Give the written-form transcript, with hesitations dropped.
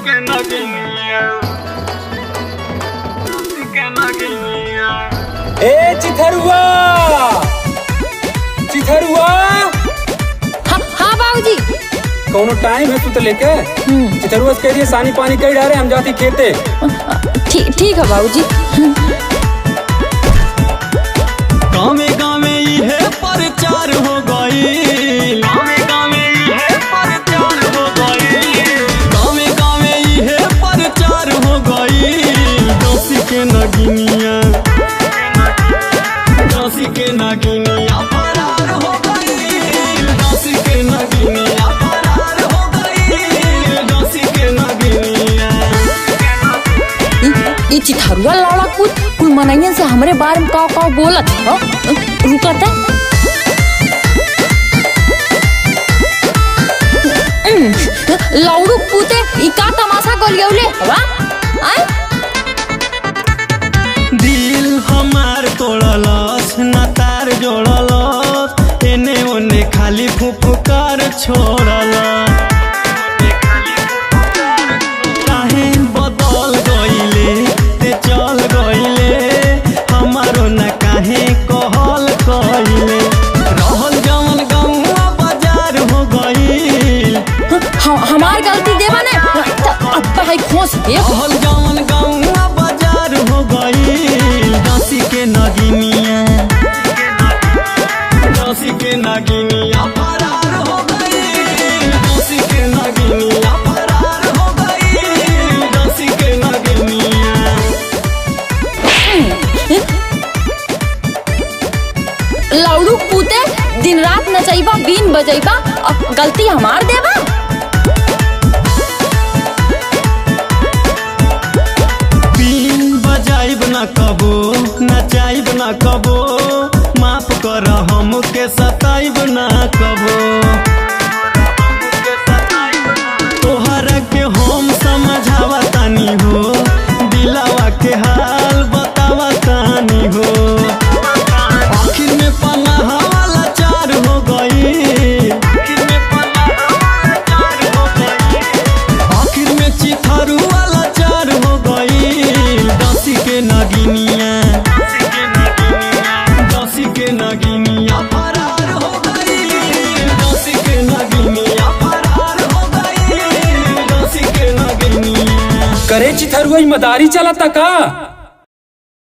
ए चिथरुआ चिथरुआ। हाँ बाबूजी। कौनो टाइम है तू तो लेके चिथरुआ से कह दिए सानी पानी कई डारे हम जाती खेते। ठीक है बाबूजी। गाँवे गाँवे ये प्रचार हो गई, गाँवे गाँवे ये प्रचार हो गई, गाँवे गाँवे ये प्रचार हो गई। दोषी के नगिनिया, दोषी के नगिनिया फरार हो गई, दोषी के नगिनिया फरार हो गई, दोषी के नगिनिया। ये चिथरुआ लौड़ा कुल मनैयन से हमरे बारे में का बोलत हो। रुकत लौड़ू पूते ई का तमाशा गलियौले हवा। दिल हमार तोड़लस न तार जोड़लस, एने ओने खाली फुफकार छोड़लस। काहे बदल गइले ते चल गइले, हमारो न काहे कहल कइले। रहल जवन गौवा बाजार हो गइल, हमार गलती देवा ने अब भाई खोस दे। रहल जवन गौवा बाजार हो गइल। दोषी के नगिनिया, दोषी के नगिनिया फरार हो गई, दोषी के नगिनिया फरार हो गई, दोषी के नगिनिया। लौड़ू पूते दिन रात नचैबा बीन बजैबा, अब गलती हमार देवा। बीन बजाइब न कबो, नचाइब न कबो, माफ कर हमके सताइब न कबो। तोहरा के हम समझावा तानी हो, दिलावा के हाल बतावा तानी हो। आखिर में पनाह वाला चार हो गई, आखिर में पनाह वाला चार हो गई, आखिर में चिथरू वाला चार हो गई। दोषी के नगिनिया, दोषी के नगिनिया फरार हो गई, दोषी के नगिनिया फरार हो गई, दोषी के नगिनिया। करे चिथरुआ मदारी चलता का।